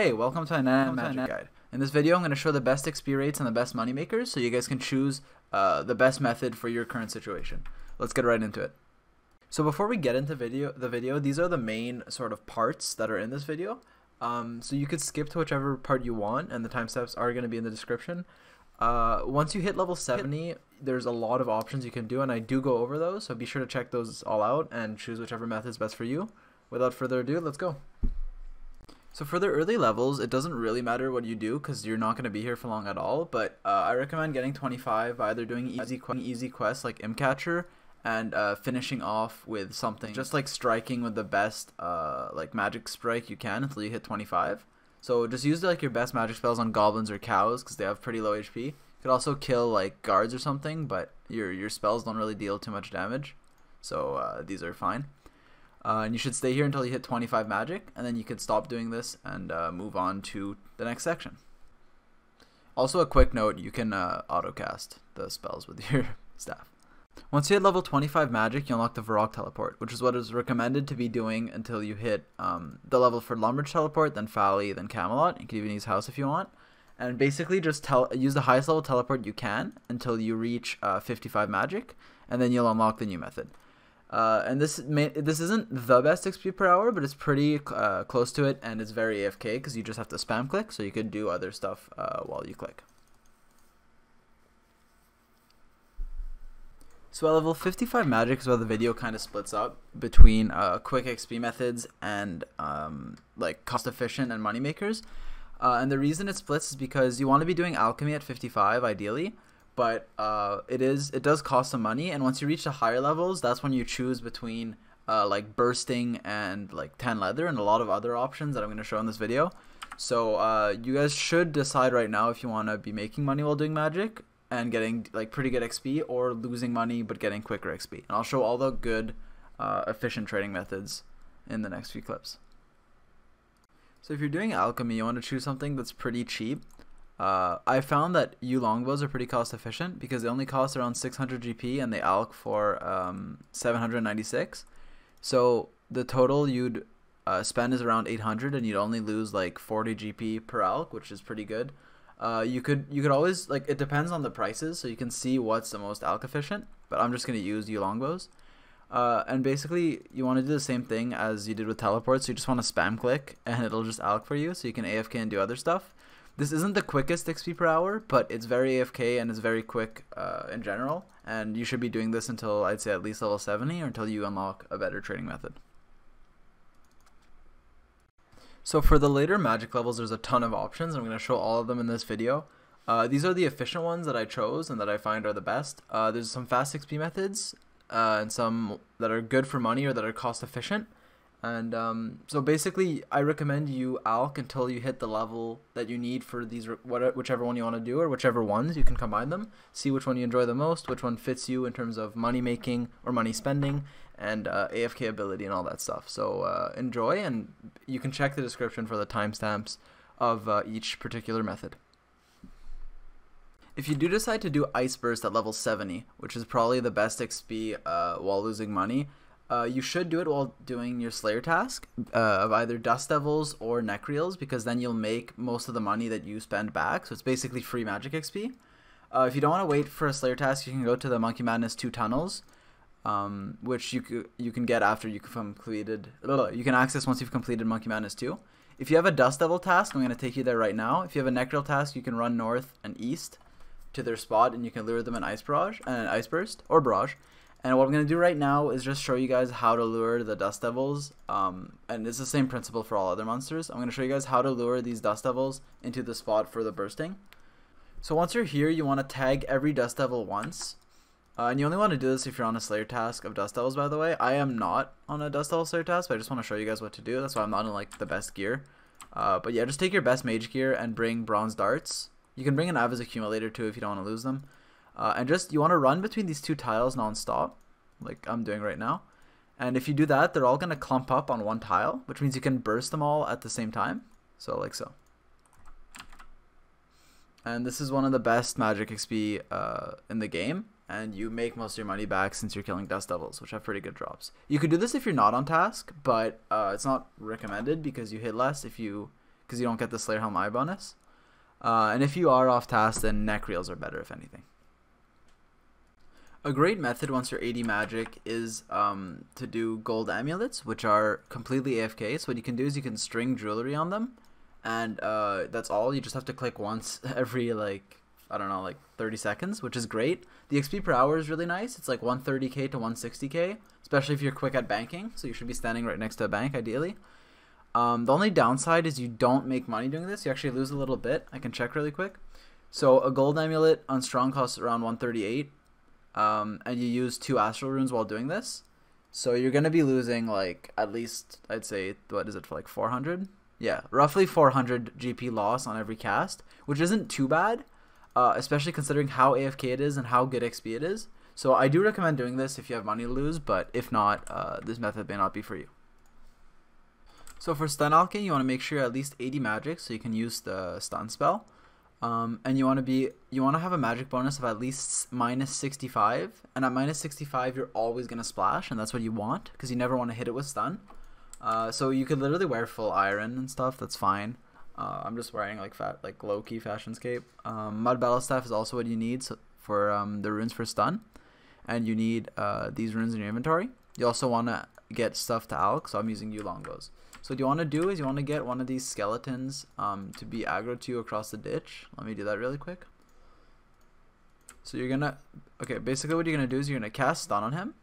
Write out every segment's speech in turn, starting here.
Hey, welcome to Untitled Magic Guide. In this video, I'm going to show the best XP rates and the best money makers so you guys can choose the best method for your current situation. Let's get right into it. So before we get into the video, these are the main sort of parts that are in this video. So you could skip to whichever part you want, and the timestamps are going to be in the description. Once you hit level 70, there's a lot of options you can do, and I do go over those, so be sure to check those all out and choose whichever method is best for you. Without further ado, let's go. So for the early levels, it doesn't really matter what you do because you're not going to be here for long at all, but I recommend getting 25 by either doing easy quests like Imcatcher and finishing off with something just like striking with the best like magic strike you can until you hit 25. So just use like your best magic spells on goblins or cows because they have pretty low HP. You could also kill like guards or something, but your spells don't really deal too much damage, so these are fine. And you should stay here until you hit 25 magic, and then you can stop doing this and move on to the next section. Also, a quick note, you can autocast the spells with your staff. Once you hit level 25 magic, you unlock the Varrock teleport, which is what is recommended to be doing until you hit the level for Lumbridge teleport, then Fally, then Camelot. You can even use House if you want. And basically just use the highest level teleport you can until you reach 55 magic, and then you'll unlock the new method. And this isn't the best XP per hour, but it's pretty close to it, and it's very AFK because you just have to spam click, so you could do other stuff while you click. So at level 55 magic is where the video kind of splits up between quick XP methods and like cost efficient and money makers. And the reason it splits is because you want to be doing alchemy at 55 ideally. But it does cost some money, and once you reach the higher levels, that's when you choose between like bursting and like 10 leather and a lot of other options that I'm going to show in this video. So you guys should decide right now if you want to be making money while doing magic and getting like pretty good XP, or losing money but getting quicker XP. And I'll show all the good efficient trading methods in the next few clips. So if you're doing alchemy, you want to choose something that's pretty cheap. I found that longbows are pretty cost efficient because they only cost around 600 GP and they alch for 796. So the total you'd spend is around 800, and you'd only lose like 40 GP per alch, which is pretty good. You could always, like, it depends on the prices, so you can see what's the most alch efficient, but I'm just going to use longbows. And basically you want to do the same thing as you did with teleports. You just want to spam click and it'll just alch for you, so you can AFK and do other stuff. This isn't the quickest XP per hour, but it's very AFK and it's very quick in general, and you should be doing this until I'd say at least level 70 or until you unlock a better trading method. So for the later magic levels, there's a ton of options. I'm going to show all of them in this video. These are the efficient ones that I chose and that I find are the best. There's some fast XP methods and some that are good for money or that are cost efficient. And so basically I recommend you alch until you hit the level that you need for these, whichever one you want to do, or whichever ones you can combine them, see which one you enjoy the most, which one fits you in terms of money making or money spending and AFK ability and all that stuff. So enjoy, and you can check the description for the timestamps of each particular method. If you do decide to do Ice Burst at level 70, which is probably the best XP while losing money, you should do it while doing your Slayer task of either Dust Devils or Necreals, because then you'll make most of the money that you spend back. So it's basically free magic XP. If you don't want to wait for a Slayer task, you can go to the Monkey Madness 2 tunnels, which you can get after you completed. You can access once you've completed Monkey Madness 2. If you have a Dust Devil task, I'm going to take you there right now. If you have a Necreal task, you can run north and east to their spot, and you can lure them in Ice Burst or Barrage. And what I'm going to do right now is just show you guys how to lure the Dust Devils, and it's the same principle for all other monsters. I'm going to show you guys how to lure these Dust Devils into the spot for the bursting. So once you're here, you want to tag every Dust Devil once, and you only want to do this if you're on a Slayer task of Dust Devils, by the way. I am not on a Dust Devil Slayer task, but I just want to show you guys what to do. That's why I'm not in like the best gear. But yeah, just take your best mage gear and bring bronze darts. You can bring an Ava's accumulator too if you don't want to lose them. And just, you want to run between these two tiles non-stop, like I'm doing right now. And if you do that, they're all going to clump up on one tile, which means you can burst them all at the same time. So like so. And this is one of the best magic XP in the game. And you make most of your money back since you're killing Dust Devils, which have pretty good drops. You could do this if you're not on task, but it's not recommended because you hit less if you because you don't get the Slayer Helm Eye bonus. And if you are off task, then neck reels are better if anything. A great method once you're 80 magic is to do gold amulets, which are completely AFK. So what you can do is you can string jewellery on them, and that's all. You just have to click once every, like, I don't know, like 30 seconds, which is great. The XP per hour is really nice. It's like 130k to 160k, especially if you're quick at banking. So you should be standing right next to a bank, ideally. The only downside is you don't make money doing this. You actually lose a little bit. I can check really quick. So a gold amulet on strong costs around 138. And you use 2 astral runes while doing this, so you're gonna be losing like at least, I'd say, what is it, for like 400? Yeah, roughly 400 GP loss on every cast, which isn't too bad, especially considering how AFK it is and how good XP it is. So I do recommend doing this if you have money to lose, but if not, this method may not be for you. So for stun alching, you want to make sure you're at least 80 magic so you can use the stun spell. And you want to have a magic bonus of at least -65, and at -65 you're always gonna splash, and that's what you want because you never want to hit it with stun. So you could literally wear full iron and stuff. That's fine. I'm just wearing like low-key fashion scape. Mud battle staff is also what you need for the runes for stun, and you need these runes in your inventory. You also want to get stuff to alch, so I'm using Yulong bows. So what you want to do is you want to get one of these skeletons to be aggro to you across the ditch. Let me do that really quick. So you're gonna, okay, basically what you're gonna do is you're gonna cast stun on him,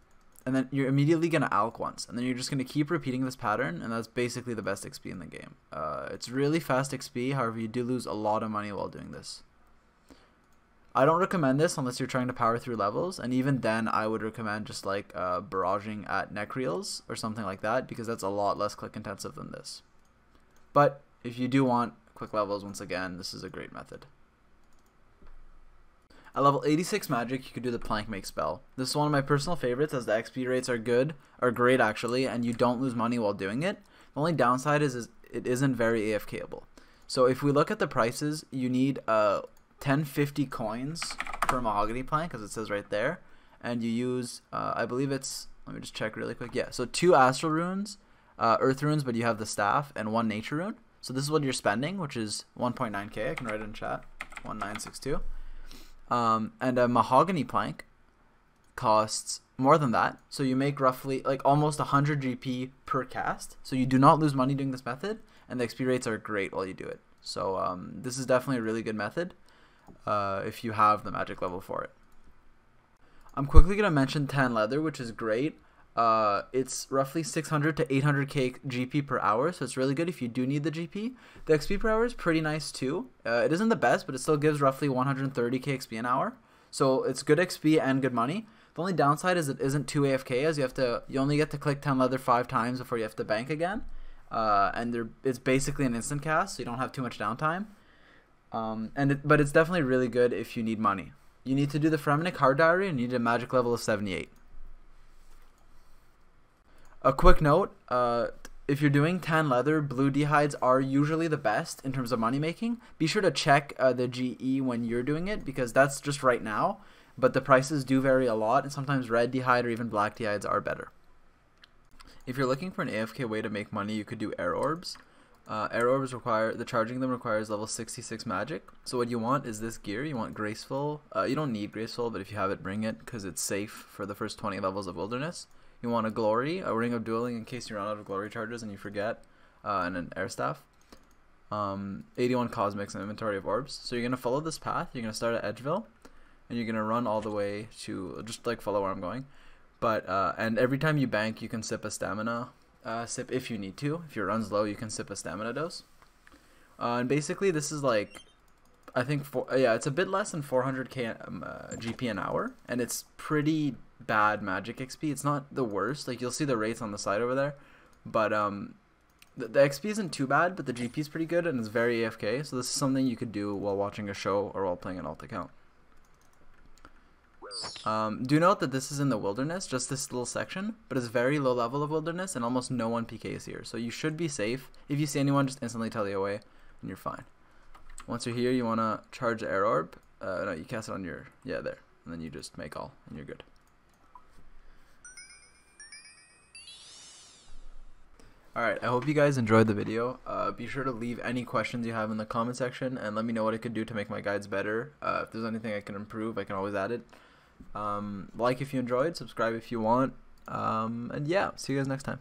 and then you're immediately gonna alch once, and then you're just gonna keep repeating this pattern, and that's basically the best XP in the game. It's really fast XP, however you do lose a lot of money while doing this. I don't recommend this unless you're trying to power through levels, and even then I would recommend just like barraging at neck reels or something like that, because that's a lot less click intensive than this. But if you do want quick levels, once again, this is a great method. At level 86 magic, you could do the plank make spell. This is one of my personal favorites as the XP rates are great actually, and you don't lose money while doing it. The only downside is it isn't very AFKable. So if we look at the prices, you need 1050 coins per mahogany plank, as it says right there, and you use I believe it's, let me just check really quick, yeah, so 2 astral runes, earth runes, but you have the staff, and 1 nature rune. So this is what you're spending, which is 1.9k. I can write it in chat, 1962. And a mahogany plank costs more than that, so you make roughly like almost 100 GP per cast, so you do not lose money doing this method, and the XP rates are great while you do it. So this is definitely a really good method if you have the magic level for it. I'm quickly going to mention tan leather, which is great. It's roughly 600 to 800k GP per hour, so it's really good if you do need the GP. The XP per hour is pretty nice too. It isn't the best, but it still gives roughly 130k XP an hour, so it's good XP and good money. The only downside is it isn't too AFK, as you only get to click tan leather 5 times before you have to bank again, and it's basically an instant cast, so you don't have too much downtime. But it's definitely really good if you need money. You need to do the Fremenic Hard Diary, and you need a magic level of 78. A quick note, if you're doing tan leather, blue dehides are usually the best in terms of money making. Be sure to check the GE when you're doing it, because that's just right now, but the prices do vary a lot, and sometimes red dehide or even black dehides are better. If you're looking for an AFK way to make money, you could do air orbs. Air orbs charging them requires level 66 magic. So what you want is this gear. You want graceful. You don't need graceful, but if you have it, bring it, because it's safe for the first 20 levels of wilderness. You want a glory, a ring of dueling in case you run out of glory charges and you forget, and an air staff. 81 cosmics and inventory of orbs. So you're gonna follow this path. You're gonna start at Edgeville, and you're gonna run all the way to, just like follow where I'm going. But and every time you bank, you can sip a stamina. Sip if you need to. If your run's low, you can sip a stamina dose. And basically this is like, I think it's a bit less than 400k GP an hour, and it's pretty bad magic XP. It's not the worst. Like, you'll see the rates on the side over there, but the XP isn't too bad, but the GP is pretty good, and it's very AFK. So this is something you could do while watching a show or while playing an alt account. Do note that this is in the wilderness, just this little section, but it's very low level of wilderness, and almost no one PKs here, so you should be safe. If you see anyone, just instantly tell the away, and you're fine. Once you're here, you want to charge the air orb. No, you cast it on your, yeah, there, and then you just make all, and you're good. Alright, I hope you guys enjoyed the video. Be sure to leave any questions you have in the comment section and let me know what I could do to make my guides better. If there's anything I can improve, I can always add it. Like if you enjoyed, subscribe if you want. And yeah, see you guys next time.